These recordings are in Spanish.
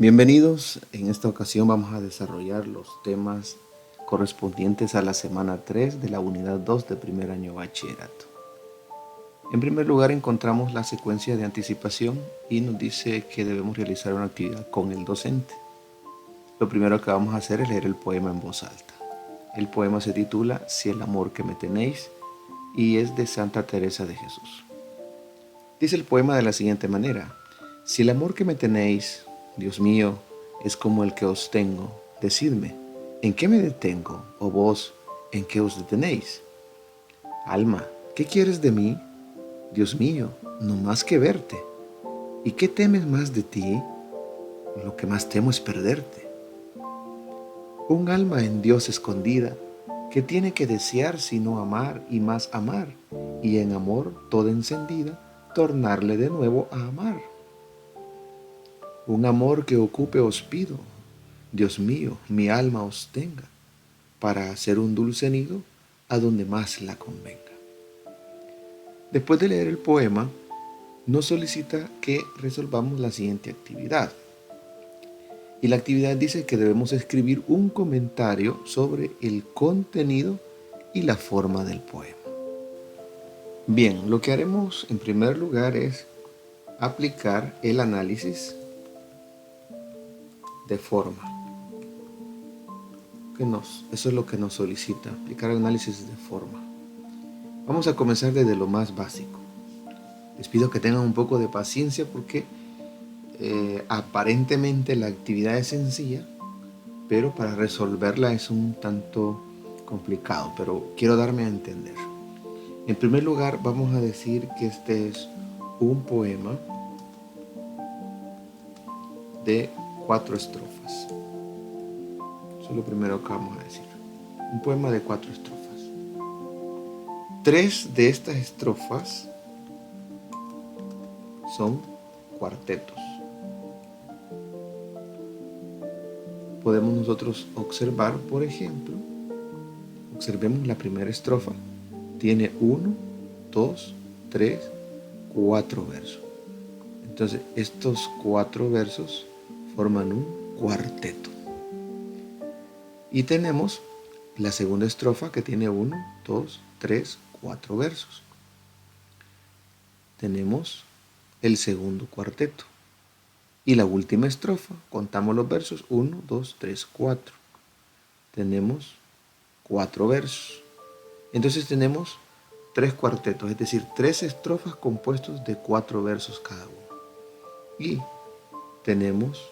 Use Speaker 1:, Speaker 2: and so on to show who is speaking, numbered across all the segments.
Speaker 1: Bienvenidos, en esta ocasión vamos a desarrollar los temas correspondientes a la semana 3 de la unidad 2 de primer año bachillerato. En primer lugar encontramos la secuencia de anticipación y nos dice que debemos realizar una actividad con el docente. Lo primero que vamos a hacer es leer el poema en voz alta. El poema se titula Si el amor que me tenéis y es de Santa Teresa de Jesús. Dice el poema de la siguiente manera: Si el amor que me tenéis, Dios mío, es como el que os tengo, decidme, ¿en qué me detengo? O vos, ¿en qué os detenéis? Alma, ¿qué quieres de mí? Dios mío, no más que verte. ¿Y qué temes más de ti? Lo que más temo es perderte. Un alma en Dios escondida, que tiene que desear sino amar y más amar, y en amor toda encendida, tornarle de nuevo a amar. Un amor que ocupe os pido, Dios mío, mi alma os tenga, para hacer un dulce nido a donde más la convenga. Después de leer el poema, nos solicita que resolvamos la siguiente actividad. Y la actividad dice que debemos escribir un comentario sobre el contenido y la forma del poema. Bien, lo que haremos en primer lugar es aplicar el análisis de forma. Eso es lo que nos solicita, aplicar el análisis de forma. Vamos a comenzar desde lo más básico. Les pido que tengan un poco de paciencia porque aparentemente la actividad es sencilla, pero para resolverla es un tanto complicado, pero quiero darme a entender. En primer lugar, vamos a decir que este es un poema de 4 estrofas. Eso es lo primero que vamos a decir. Un poema de 4 estrofas. 3 de estas estrofas son cuartetos. Podemos nosotros observar, por ejemplo, observemos la primera estrofa. Tiene 1, 2, 3, 4 versos. Entonces, estos 4 versos forman un cuarteto. Y tenemos la segunda estrofa que tiene 1, 2, 3, 4 versos. Tenemos el segundo cuarteto. Y la última estrofa, contamos los versos, 1, 2, 3, 4. Tenemos 4 versos. Entonces tenemos 3 cuartetos, es decir, 3 estrofas compuestos de 4 versos cada uno. Y tenemos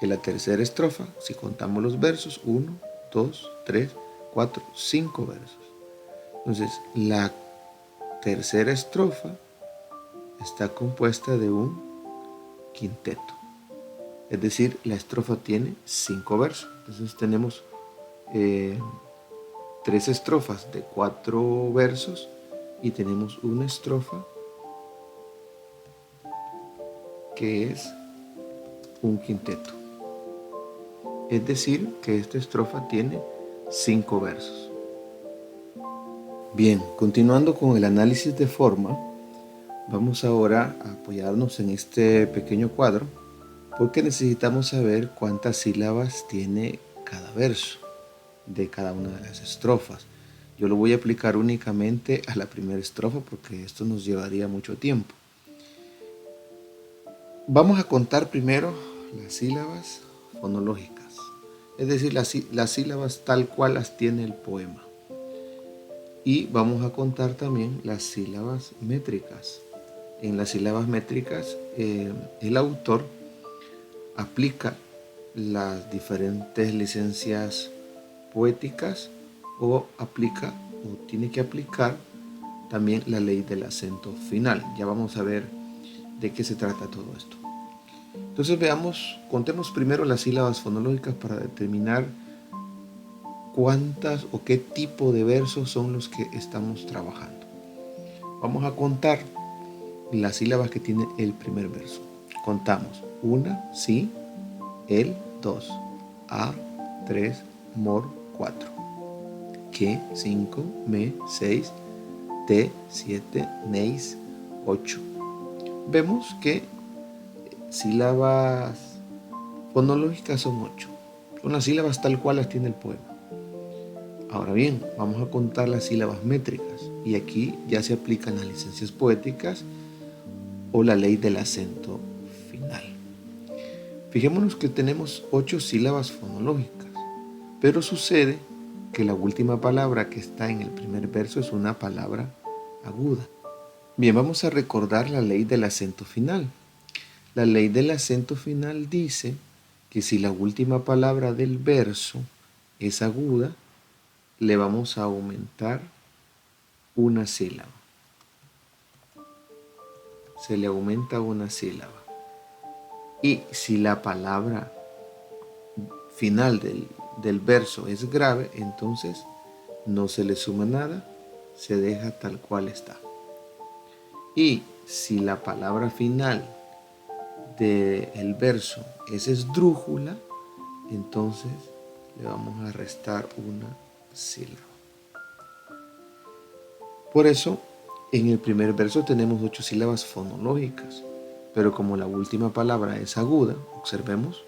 Speaker 1: que la tercera estrofa, si contamos los versos, 1, 2, 3, 4, 5 versos. Entonces, la tercera estrofa está compuesta de un quinteto. Es decir, la estrofa tiene 5 versos. Entonces tenemos 3 estrofas de 4 versos y tenemos una estrofa que es un quinteto. Es decir, que esta estrofa tiene 5 versos. Bien, continuando con el análisis de forma, vamos ahora a apoyarnos en este pequeño cuadro porque necesitamos saber cuántas sílabas tiene cada verso de cada una de las estrofas. Yo lo voy a aplicar únicamente a la primera estrofa porque esto nos llevaría mucho tiempo. Vamos a contar primero las sílabas fonológicas, es decir, las sílabas tal cual las tiene el poema. Y vamos a contar también las sílabas métricas. En las sílabas métricas, el autor aplica las diferentes licencias poéticas o tiene que aplicar también la ley del acento final. Ya vamos a ver de qué se trata todo esto. Entonces contemos primero las sílabas fonológicas para determinar cuántas o qué tipo de versos son los que estamos trabajando. Vamos a contar las sílabas que tiene el primer verso. Contamos: una, sí, el, 2, a, 3, mor, 4, que, 5, me, 6, te, 7, neis, 8. Vemos que sílabas fonológicas son 8. Son las sílabas tal cual las tiene el poema. Ahora bien, vamos a contar las sílabas métricas. Y aquí ya se aplican las licencias poéticas o la ley del acento final. Fijémonos que tenemos 8 sílabas fonológicas, pero sucede que la última palabra que está en el primer verso es una palabra aguda. Bien, vamos a recordar la ley del acento final. La ley del acento final dice que si la última palabra del verso es aguda, le vamos a aumentar una sílaba. Se le aumenta una sílaba. Y si la palabra final del verso es grave, entonces no se le suma nada, se deja tal cual está. Y si la palabra final del verso es esdrújula, entonces le vamos a restar una sílaba. Por eso, en el primer verso tenemos 8 sílabas fonológicas, pero como la última palabra es aguda, observemos,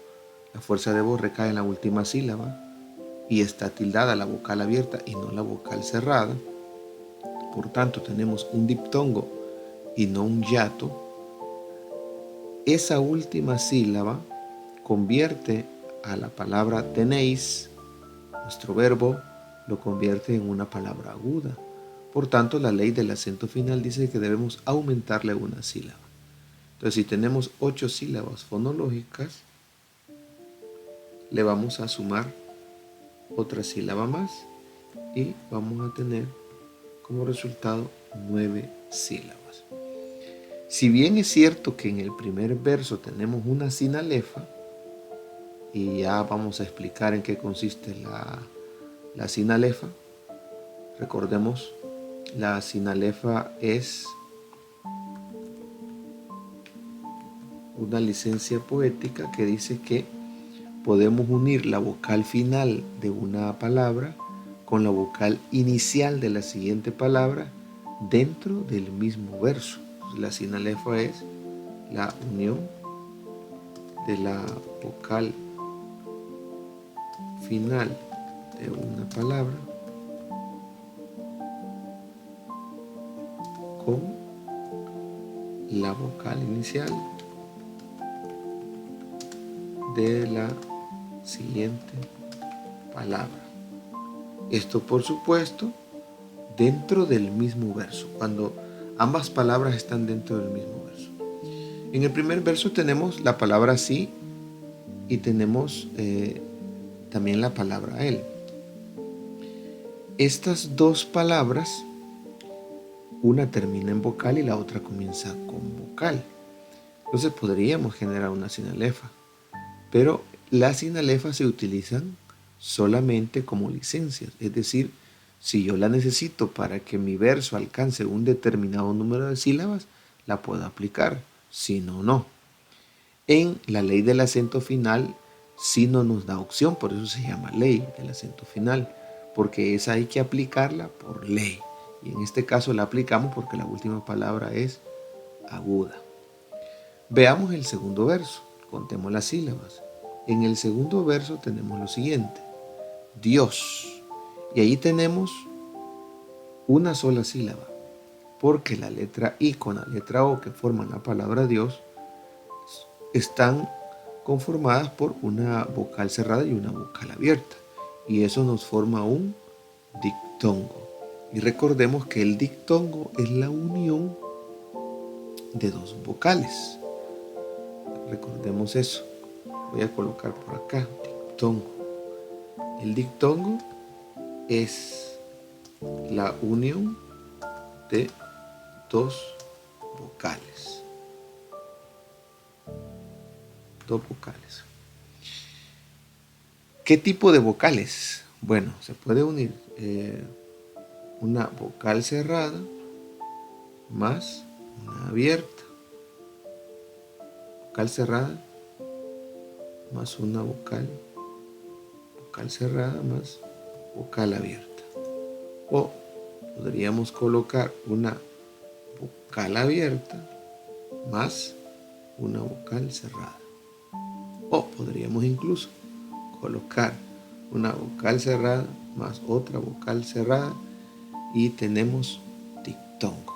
Speaker 1: la fuerza de voz recae en la última sílaba y está tildada la vocal abierta y no la vocal cerrada. Por tanto, tenemos un diptongo y no un hiato. Esa última sílaba convierte a la palabra tenéis, nuestro verbo, lo convierte en una palabra aguda. Por tanto, la ley del acento final dice que debemos aumentarle una sílaba. Entonces, si tenemos 8 sílabas fonológicas, le vamos a sumar otra sílaba más y vamos a tener como resultado 9 sílabas. Si bien es cierto que en el primer verso tenemos una sinalefa, y ya vamos a explicar en qué consiste la sinalefa, recordemos, la sinalefa es una licencia poética que dice que podemos unir la vocal final de una palabra con la vocal inicial de la siguiente palabra dentro del mismo verso. La sinalefa es la unión de la vocal final de una palabra con la vocal inicial de la siguiente palabra. Esto, por supuesto, dentro del mismo verso, cuando ambas palabras están dentro del mismo verso. En el primer verso tenemos la palabra sí y tenemos también la palabra él. Estas dos palabras, una termina en vocal y la otra comienza con vocal. Entonces podríamos generar una sinalefa, pero las sinalefas se utilizan solamente como licencias, es decir, si yo la necesito para que mi verso alcance un determinado número de sílabas, la puedo aplicar, si no, no. En la ley del acento final sí no nos da opción, por eso se llama ley del acento final, porque esa hay que aplicarla por ley. Y en este caso la aplicamos porque la última palabra es aguda. Veamos el segundo verso, contemos las sílabas. En el segundo verso tenemos lo siguiente, Dios. Y ahí tenemos una sola sílaba, porque la letra I con la letra O que forman la palabra Dios están conformadas por una vocal cerrada y una vocal abierta. Y eso nos forma un dictongo. Y recordemos que el dictongo es la unión de dos vocales. Recordemos eso. Voy a colocar por acá, dictongo. El dictongo es la unión de dos vocales. Dos vocales. ¿Qué tipo de vocales? Bueno, se puede unir una vocal cerrada más una abierta. Vocal cerrada más una vocal cerrada más vocal abierta. O podríamos colocar una vocal abierta más una vocal cerrada. O podríamos incluso colocar una vocal cerrada más otra vocal cerrada y tenemos diptongo.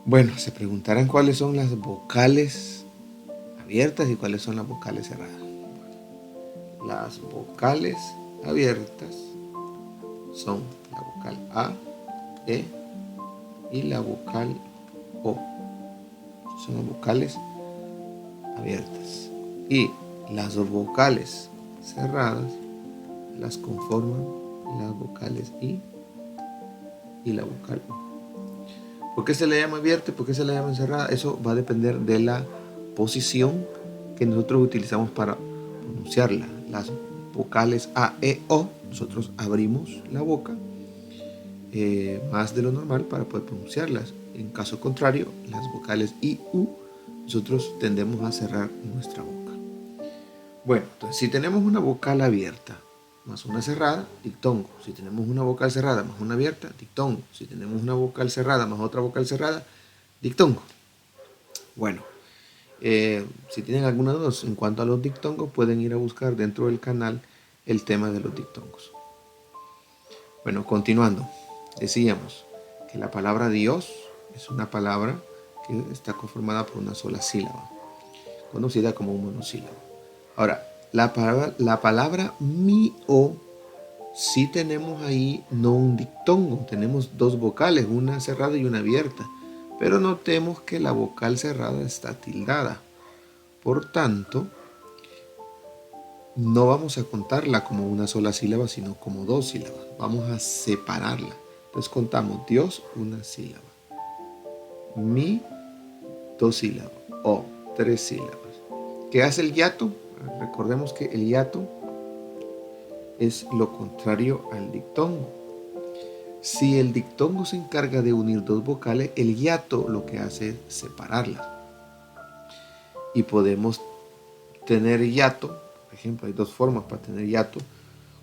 Speaker 1: Bueno, se preguntarán cuáles son las vocales abiertas y cuáles son las vocales cerradas. Las vocales abiertas son la vocal A, E y la vocal O. Son las vocales abiertas. Y las vocales cerradas las conforman las vocales I y la vocal O. ¿Por qué se le llama abierta y por qué se le llama cerrada? Eso va a depender de la posición que nosotros utilizamos para pronunciarla. Las vocales A, E, O, nosotros abrimos la boca más de lo normal para poder pronunciarlas. En caso contrario, las vocales I, U, nosotros tendemos a cerrar nuestra boca. Bueno, entonces si tenemos una vocal abierta más una cerrada, diptongo. Si tenemos una vocal cerrada más una abierta, diptongo. Si tenemos una vocal cerrada más otra vocal cerrada, diptongo. Bueno, si tienen alguna duda en cuanto a los diptongos, pueden ir a buscar dentro del canal el tema de los diptongos. Bueno, continuando, decíamos que la palabra Dios es una palabra que está conformada por una sola sílaba, conocida como un monosílabo. Ahora, la palabra mío, sí tenemos ahí no un diptongo, tenemos dos vocales, una cerrada y una abierta, pero notemos que la vocal cerrada está tildada. Por tanto, no vamos a contarla como una sola sílaba, sino como dos sílabas. Vamos a separarla. Entonces contamos Dios, una sílaba. Mi, dos sílabas. O, tres sílabas. ¿Qué hace el hiato? Recordemos que el hiato es lo contrario al diptongo. Si el diptongo se encarga de unir dos vocales, el hiato lo que hace es separarlas. Y podemos tener hiato, por ejemplo, hay dos formas para tener hiato,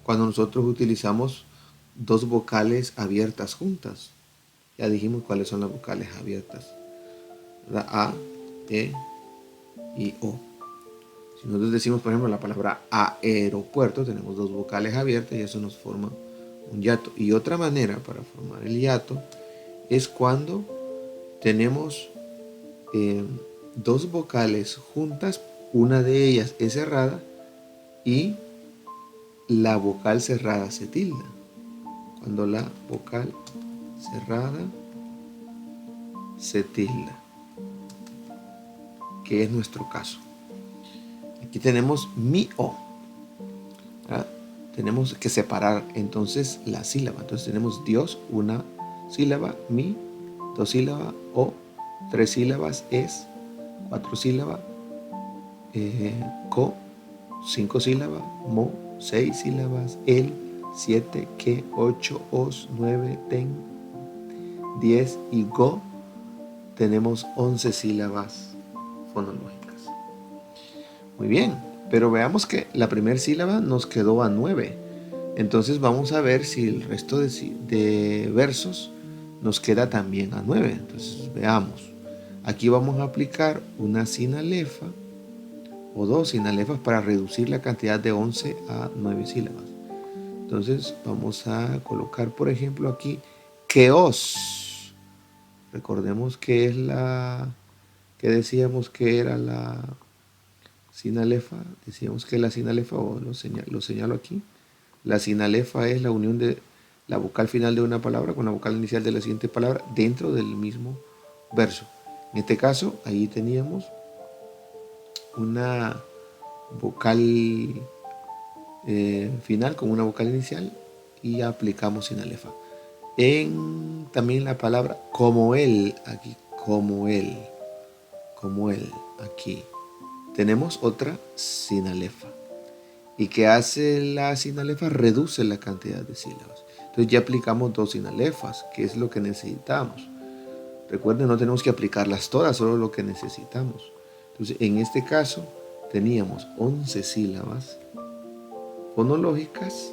Speaker 1: cuando nosotros utilizamos dos vocales abiertas juntas. Ya dijimos cuáles son las vocales abiertas. La A, E y O. Si nosotros decimos, por ejemplo, la palabra aeropuerto, tenemos dos vocales abiertas y eso nos forma un hiato. Y otra manera para formar el hiato es cuando tenemos dos vocales juntas, una de ellas es cerrada y la vocal cerrada se tilda. Cuando la vocal cerrada se tilda, que es nuestro caso. Aquí tenemos mi o. ¿Verdad? Tenemos que separar entonces la sílaba. Entonces tenemos Dios, una sílaba, mi, dos sílabas, o, tres sílabas, es, cuatro sílabas, co, cinco sílabas, mo, seis sílabas, el, siete, que, ocho, os, nueve, ten, 10 y go, tenemos 11 sílabas fonológicas. Muy bien, pero veamos que la primera sílaba nos quedó a 9. Entonces vamos a ver si el resto de versos nos queda también a 9. Entonces veamos. Aquí vamos a aplicar una sinalefa o dos sinalefas para reducir la cantidad de 11 a 9 sílabas. Entonces vamos a colocar, por ejemplo, aquí queos. Recordemos que es la que decíamos que era la sinalefa. Decíamos que la sinalefa, o lo señalo aquí. La sinalefa es la unión de la vocal final de una palabra con la vocal inicial de la siguiente palabra dentro del mismo verso. En este caso, ahí teníamos una vocal final con una vocal inicial y aplicamos sinalefa. También la palabra como él, aquí, como él, aquí. Tenemos otra sinalefa. ¿Y qué hace la sinalefa? Reduce la cantidad de sílabas. Entonces ya aplicamos dos sinalefas, que es lo que necesitamos. Recuerden, no tenemos que aplicarlas todas, solo lo que necesitamos. Entonces, en este caso, teníamos 11 sílabas fonológicas,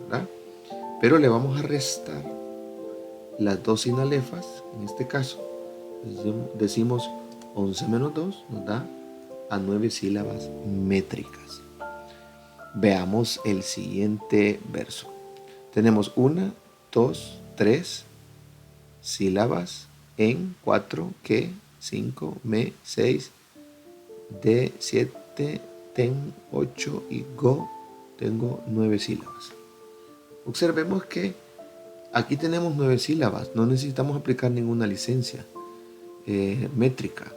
Speaker 1: ¿verdad? Pero le vamos a restar las dos sinalefas. En este caso, decimos 11 menos 2 nos da a 9 sílabas métricas. Veamos el siguiente verso. Tenemos 1, 2, 3 sílabas en 4, que, 5, me, 6, de, 7, ten, 8 y go. Tengo 9 sílabas. Observemos que aquí tenemos 9 sílabas. No necesitamos aplicar ninguna licencia métrica,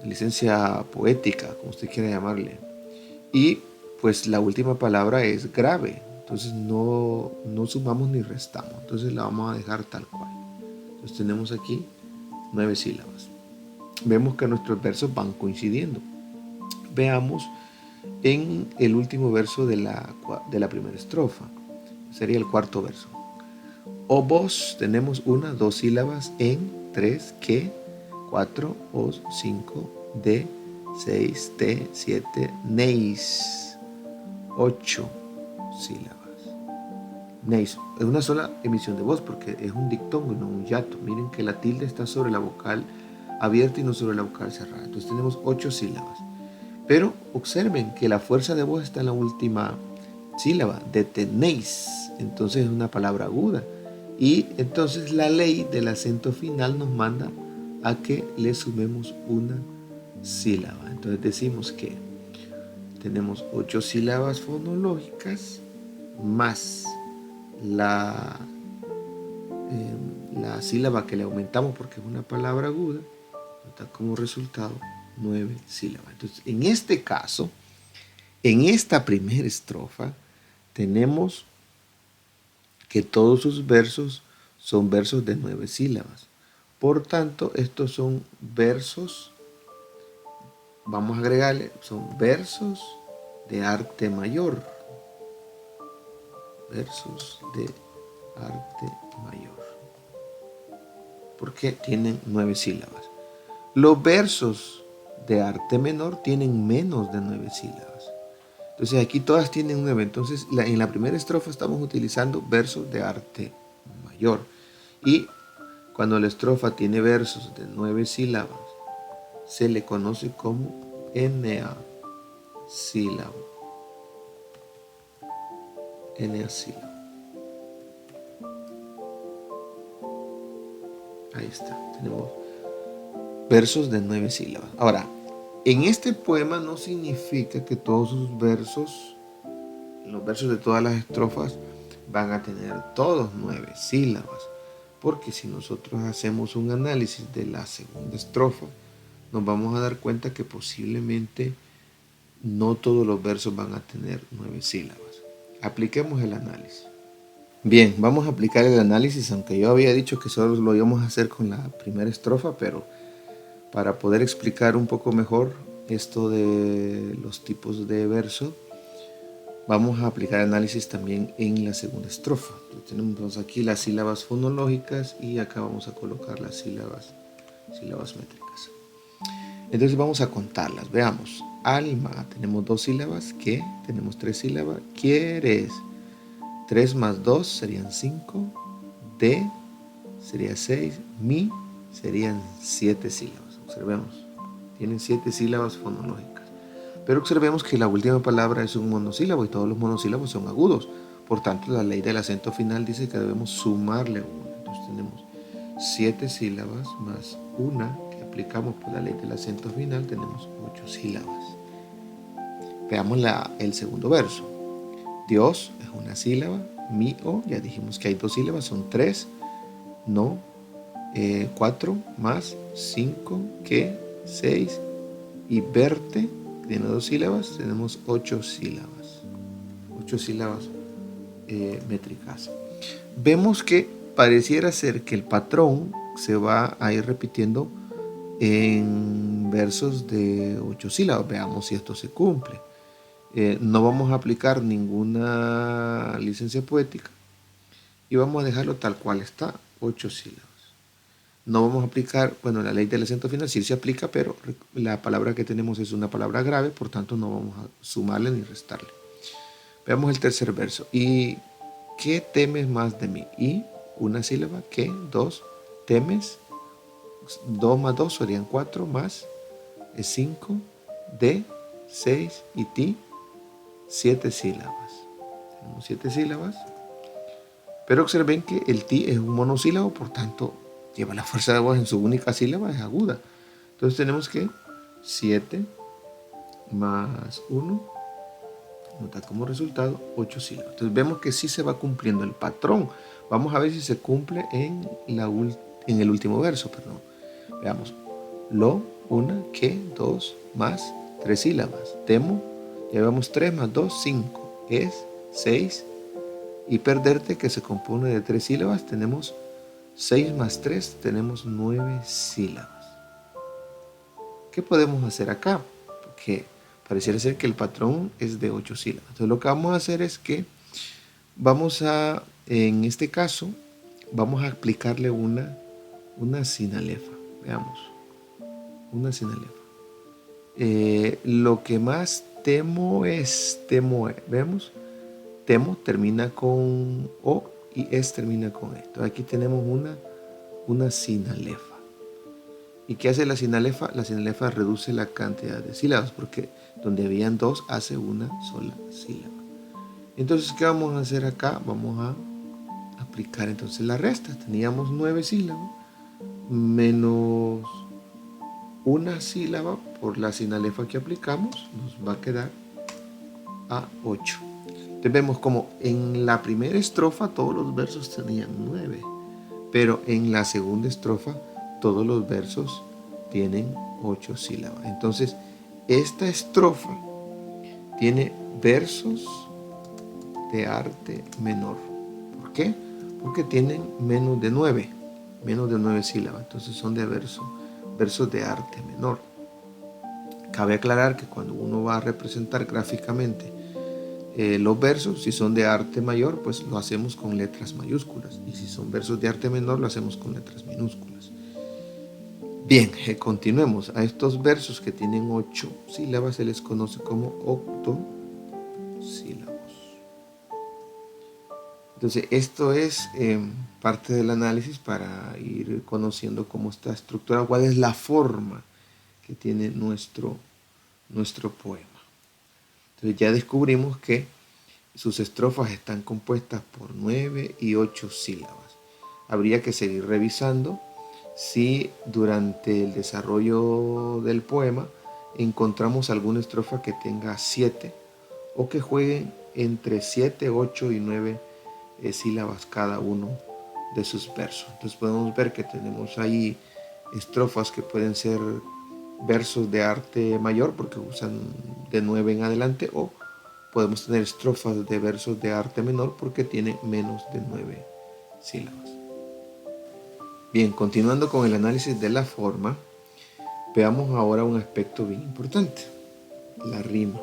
Speaker 1: licencia poética, como usted quiera llamarle. Y pues la última palabra es grave. Entonces no sumamos ni restamos. Entonces la vamos a dejar tal cual. Entonces tenemos aquí 9 sílabas. Vemos que nuestros versos van coincidiendo. Veamos en el último verso de la primera estrofa. Sería el cuarto verso. O vos, tenemos 1, 2 sílabas en 3, que, 4, os, 5, de, 6, te, 7, neis, 8 sílabas. Neis, es una sola emisión de voz porque es un dictongo y no un hiato. Miren que la tilde está sobre la vocal abierta y no sobre la vocal cerrada. Entonces tenemos 8 sílabas. Pero observen que la fuerza de voz está en la última sílaba, de tenéis. Entonces es una palabra aguda. Y entonces la ley del acento final nos manda a que le sumemos una sílaba. Entonces decimos que tenemos 8 sílabas fonológicas más la sílaba que le aumentamos porque es una palabra aguda, nos da como resultado 9 sílabas. Entonces, en este caso, en esta primera estrofa, tenemos que todos sus versos son versos de 9 sílabas. Por tanto, estos son versos, vamos a agregarle, son versos de arte mayor. Versos de arte mayor. Porque tienen 9 sílabas. Los versos de arte menor tienen menos de 9 sílabas. Entonces aquí todas tienen 9. Entonces en la primera estrofa estamos utilizando versos de arte mayor. Y cuando la estrofa tiene versos de 9 sílabas, se le conoce como eneasílabo. Eneasílabo. Ahí está, tenemos versos de 9 sílabas. Ahora, en este poema no significa que todos sus versos, los versos de todas las estrofas, van a tener todos 9 sílabas. Porque si nosotros hacemos un análisis de la segunda estrofa, nos vamos a dar cuenta que posiblemente no todos los versos van a tener 9 sílabas. Apliquemos el análisis. Bien, vamos a aplicar el análisis, aunque yo había dicho que solo lo íbamos a hacer con la primera estrofa, pero para poder explicar un poco mejor esto de los tipos de verso, vamos a aplicar análisis también en la segunda estrofa. Entonces, tenemos aquí las sílabas fonológicas y acá vamos a colocar las sílabas métricas. Entonces vamos a contarlas. Veamos. Alma, tenemos 2 sílabas. Que, tenemos 3 sílabas. Quieres, 3 más 2 serían 5. De sería 6. Mi serían 7 sílabas. Observemos. Tienen 7 sílabas fonológicas. Pero observemos que la última palabra es un monosílabo y todos los monosílabos son agudos. Por tanto, la ley del acento final dice que debemos sumarle 1. Entonces tenemos 7 sílabas más 1 que aplicamos por la ley del acento final, tenemos 8 sílabas. Veamos el segundo verso. Dios es una sílaba. Mío, ya dijimos que hay 2 sílabas, son 3. No, 4 más 5, que, 6. Y verte, tiene 2 sílabas, tenemos 8 sílabas. 8 sílabas métricas. Vemos que pareciera ser que el patrón se va a ir repitiendo en versos de 8 sílabas. Veamos si esto se cumple. No vamos a aplicar ninguna licencia poética y vamos a dejarlo tal cual está, 8 sílabas. No vamos a aplicar, bueno, la ley del acento final sí se aplica, pero la palabra que tenemos es una palabra grave, por tanto no vamos a sumarle ni restarle. Veamos el tercer verso. ¿Y qué temes más de mí? Y, una sílaba, ¿qué? 2, temes, 2 más 2 serían 4, más 5, D, 6 y Ti, 7 sílabas. Tenemos 7 sílabas. Pero observen que el Ti es un monosílabo, por tanto, lleva la fuerza de voz en su única sílaba, es aguda. Entonces tenemos que 7 más 1 nos da como resultado 8 sílabas. Entonces vemos que sí se va cumpliendo el patrón. Vamos a ver si se cumple en el último verso. Veamos. Lo, una, que, dos, más, 3 sílabas. Temo, llevamos 3 más 2, 5. Es, 6. Y perderte, que se compone de 3 sílabas, tenemos 6 más 3, tenemos 9 sílabas. ¿Qué podemos hacer acá? Porque pareciera ser que el patrón es de 8 sílabas. Entonces lo que vamos a hacer es que en este caso, vamos a aplicarle una sinalefa. Veamos, una sinalefa. Lo que más temo es, ¿vemos? Temo termina con O y es termina con E. Entonces aquí tenemos una sinalefa. ¿Y qué hace la sinalefa? La sinalefa reduce la cantidad de sílabas porque donde habían 2 hace una sola sílaba. Entonces, ¿qué vamos a hacer acá? Vamos a aplicar entonces la resta. Teníamos 9 sílabas menos una sílaba por la sinalefa que aplicamos, nos va a quedar a 8. Entonces vemos como en la primera estrofa todos los versos tenían 9, pero en la segunda estrofa todos los versos tienen 8 sílabas. Entonces esta estrofa tiene versos de arte menor. ¿Por qué? Porque tienen menos de 9 sílabas. Entonces son de versos de arte menor. Cabe aclarar que cuando uno va a representar gráficamente los versos, si son de arte mayor, pues lo hacemos con letras mayúsculas, y si son versos de arte menor, lo hacemos con letras minúsculas. Bien, continuemos. A estos versos que tienen 8 sílabas se les conoce como octosílabos. Entonces, esto es parte del análisis para ir conociendo cómo está estructurado, cuál es la forma que tiene nuestro poema. Entonces ya descubrimos que sus estrofas están compuestas por 9 y 8 sílabas. Habría que seguir revisando si durante el desarrollo del poema encontramos alguna estrofa que tenga 7 o que jueguen entre 7, 8 y 9 sílabas cada uno de sus versos. Entonces podemos ver que tenemos ahí estrofas que pueden ser versos de arte mayor porque usan de 9 en adelante, o podemos tener estrofas de versos de arte menor porque tienen menos de 9 sílabas. Bien, continuando con el análisis de la forma, veamos ahora un aspecto bien importante, la rima.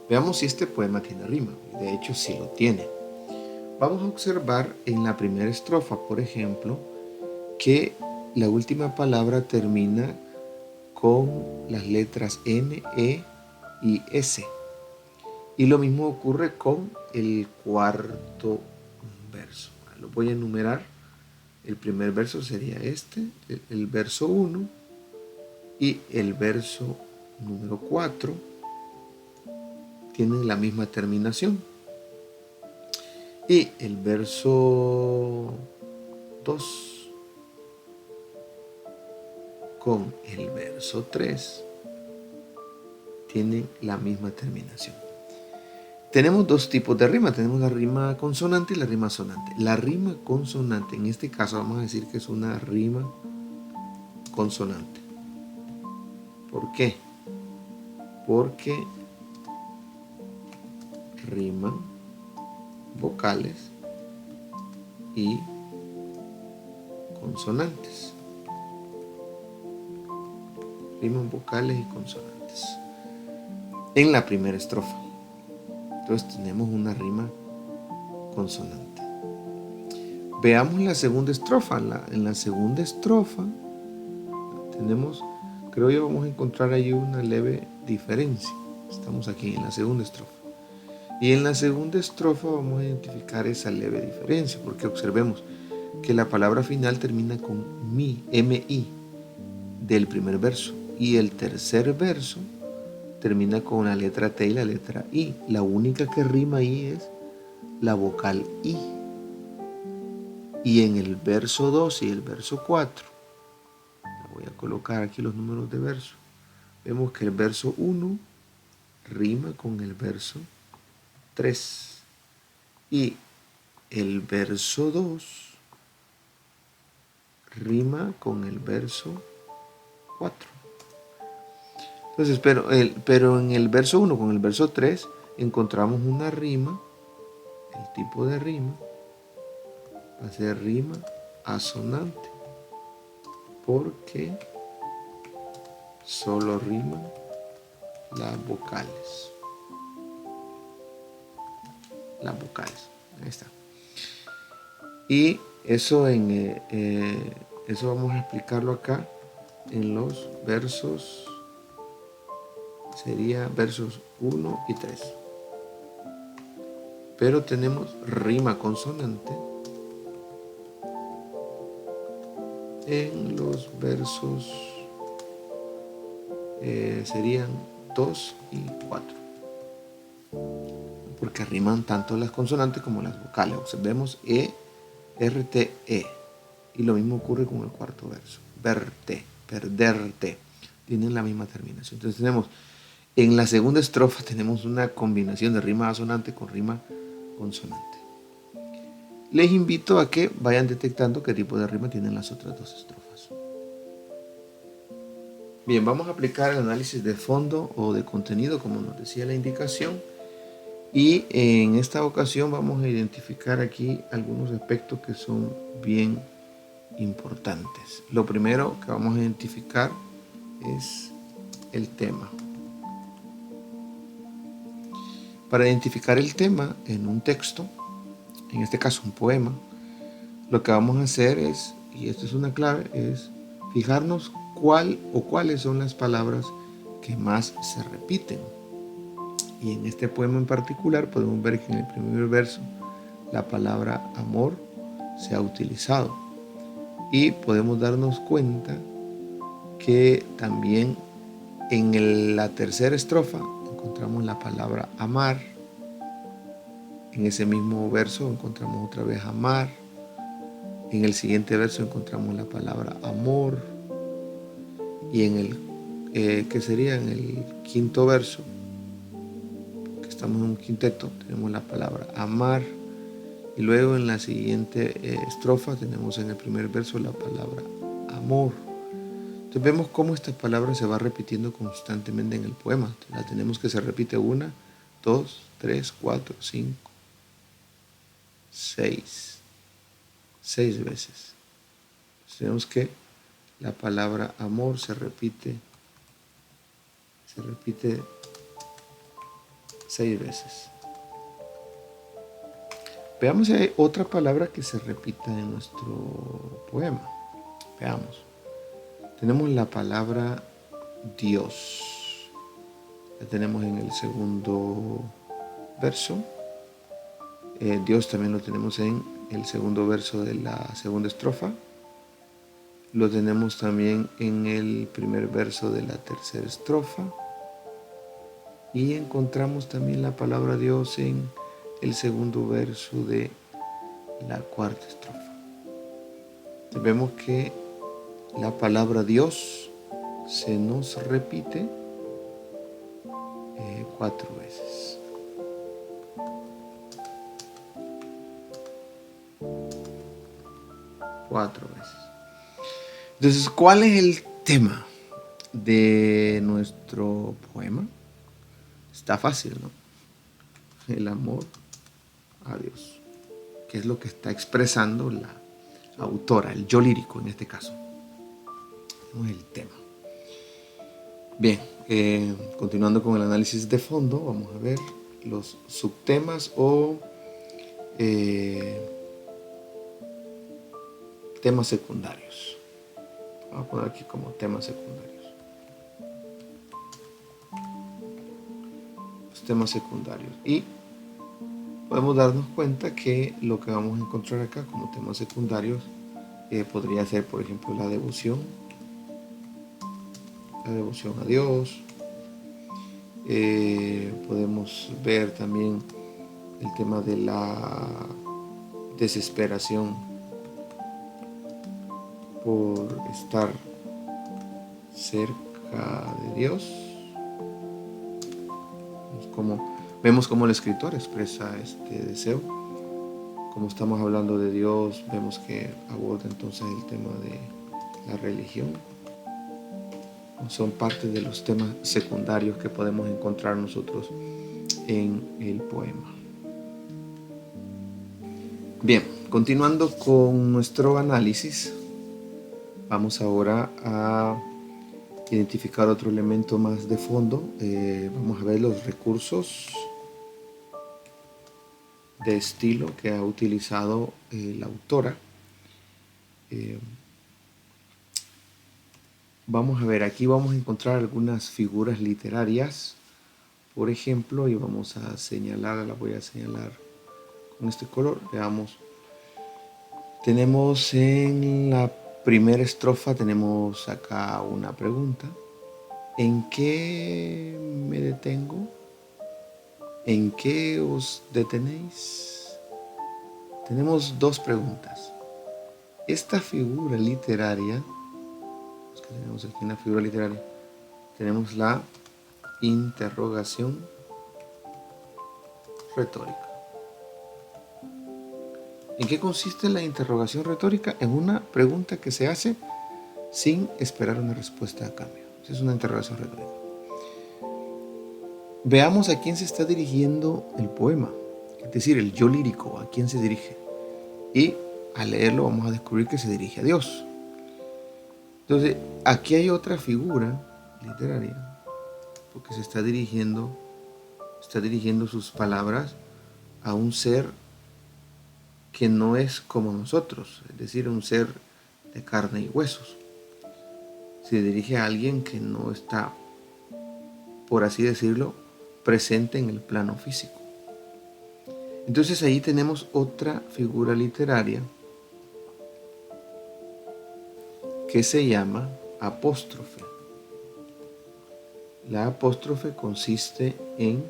Speaker 1: Veamos si este poema tiene rima. De hecho, sí lo tiene. Vamos a observar en la primera estrofa, por ejemplo, que la última palabra termina con las letras N, E y S. Y lo mismo ocurre con el cuarto verso. Lo voy a enumerar. El primer verso sería este, el verso 1, y el verso número 4 tienen la misma terminación. Y el verso 2 con el verso 3 tienen la misma terminación. Tenemos dos tipos de rima. Tenemos la rima consonante y la rima sonante. La rima consonante, en este caso vamos a decir que es una rima consonante. ¿Por qué? Porque riman vocales y consonantes. Riman vocales y consonantes en la primera estrofa. Entonces tenemos una rima consonante. Veamos la segunda estrofa. En la segunda estrofa tenemos, creo yo, vamos a encontrar ahí una leve diferencia. Estamos aquí en la segunda estrofa. Y en la segunda estrofa vamos a identificar esa leve diferencia, porque observemos que la palabra final termina con mi, M-I, del primer verso. Y el tercer verso termina con la letra T y la letra I. La única que rima ahí es la vocal I. Y en el verso 2 y el verso 4, voy a colocar aquí los números de verso, vemos que el verso 1 rima con el verso 3 y el verso 2 rima con el verso 4. Entonces, pero en el verso 1 con el verso 3 encontramos una rima. El tipo de rima va a ser rima asonante, porque solo riman las vocales. Las vocales. Ahí está. Y eso eso vamos a explicarlo acá en los versos. Sería versos 1 y 3. Pero tenemos rima consonante en los versos serían 2 y 4, porque riman tanto las consonantes como las vocales. Observemos E, R, T, E, y lo mismo ocurre con el cuarto verso, verte, perderte, tienen la misma terminación. Entonces tenemos en la segunda estrofa tenemos una combinación de rima asonante con rima consonante. Les invito a que vayan detectando qué tipo de rima tienen las otras dos estrofas. Bien, vamos a aplicar el análisis de fondo o de contenido, como nos decía la indicación. Y en esta ocasión vamos a identificar aquí algunos aspectos que son bien importantes. Lo primero que vamos a identificar es el tema. Para identificar el tema en un texto, en este caso un poema, lo que vamos a hacer es, y esto es una clave, es fijarnos cuál o cuáles son las palabras que más se repiten. Y en este poema en particular podemos ver que en el primer verso la palabra amor se ha utilizado. Y podemos darnos cuenta que también en la tercera estrofa encontramos la palabra amar. En ese mismo verso encontramos otra vez amar. En el siguiente verso encontramos la palabra amor. Y en el que sería en el quinto verso, que estamos en un quinteto, tenemos la palabra amar. Y luego en la siguiente estrofa tenemos en el primer verso la palabra amor. Entonces vemos cómo esta palabra se va repitiendo constantemente en el poema. La tenemos que se repite 1, 2, 3, 4, 5, 6 veces. Entonces tenemos que la palabra amor se repite 6 veces. Veamos si hay otra palabra que se repita en nuestro poema. Veamos. Tenemos la palabra Dios. La tenemos en el segundo verso. Dios también lo tenemos en el segundo verso de la segunda estrofa. Lo tenemos también en el primer verso de la tercera estrofa. Y encontramos también la palabra Dios en el segundo verso de la cuarta estrofa. Entonces vemos que la palabra Dios se nos repite 4 veces. Entonces, ¿cuál es el tema de nuestro poema? Está fácil, ¿no? El amor a Dios, que es lo que está expresando la autora, el yo lírico en este caso. No es el tema. Bien, continuando con el análisis de fondo, vamos a ver los subtemas o temas secundarios. Vamos a poner aquí como temas secundarios. Los temas secundarios. Y podemos darnos cuenta que lo que vamos a encontrar acá como temas secundarios podría ser, por ejemplo, la devoción a Dios, Podemos ver también el tema de la desesperación por estar cerca de Dios. Vemos cómo el escritor expresa este deseo. Como estamos hablando de Dios, vemos que aborda entonces el tema de la religión. Son parte de los temas secundarios que podemos encontrar nosotros en el poema. Bien, continuando con nuestro análisis, vamos ahora a identificar otro elemento más de fondo. Vamos a ver los recursos de estilo que ha utilizado la autora. Vamos a ver, aquí vamos a encontrar algunas figuras literarias, por ejemplo, y vamos a señalar, la voy a señalar con este color. Veamos, tenemos en la primera estrofa, tenemos acá una pregunta. ¿En qué me detengo? ¿En qué os detenéis? Tenemos dos preguntas. Esta figura literaria, que tenemos aquí en la figura literaria, tenemos la interrogación retórica. ¿En qué consiste la interrogación retórica? En una pregunta que se hace sin esperar una respuesta a cambio. Esa es una interrogación retórica. Veamos a quién se está dirigiendo el poema, es decir, el yo lírico, a quién se dirige. Y al leerlo vamos a descubrir que se dirige a Dios. Entonces, aquí hay otra figura literaria, porque se está dirigiendo sus palabras a un ser que no es como nosotros, es decir, un ser de carne y huesos. Se dirige a alguien que no está, por así decirlo, presente en el plano físico. Entonces ahí tenemos otra figura literaria que se llama apóstrofe. La apóstrofe consiste en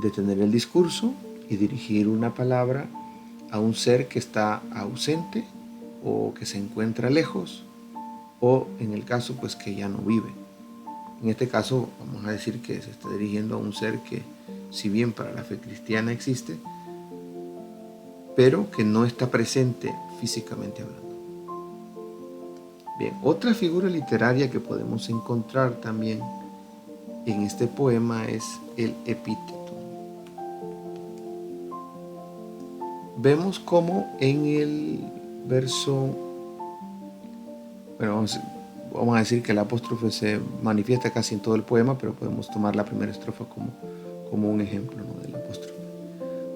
Speaker 1: detener el discurso y dirigir una palabra a un ser que está ausente o que se encuentra lejos, o en el caso pues que ya no vive. En este caso vamos a decir que se está dirigiendo a un ser que, si bien para la fe cristiana existe, pero que no está presente físicamente hablando. Bien, otra figura literaria que podemos encontrar también en este poema es el epíteto. Vemos cómo en el verso, bueno, vamos a decir que el apóstrofe se manifiesta casi en todo el poema, pero podemos tomar la primera estrofa como un ejemplo, ¿no?, del apóstrofe.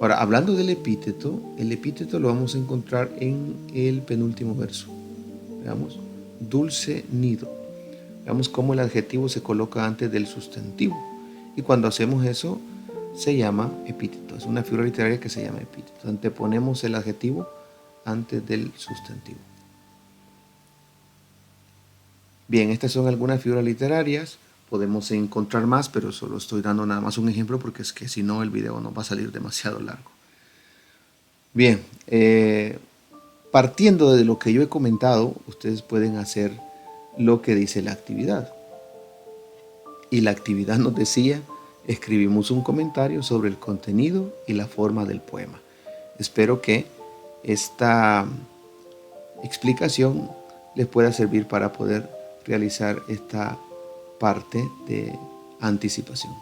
Speaker 1: Ahora, hablando del epíteto, el epíteto lo vamos a encontrar en el penúltimo verso. Veamos, dulce nido. Veamos cómo el adjetivo se coloca antes del sustantivo. Y cuando hacemos eso, se llama epíteto. Es una figura literaria que se llama epíteto. Anteponemos el adjetivo antes del sustantivo. Bien, estas son algunas figuras literarias. Podemos encontrar más, pero solo estoy dando nada más un ejemplo porque es que si no el video nos va a salir demasiado largo. Bien, partiendo de lo que yo he comentado, ustedes pueden hacer lo que dice la actividad. Y la actividad nos decía, escribimos un comentario sobre el contenido y la forma del poema. Espero que esta explicación les pueda servir para poder realizar esta parte de anticipación.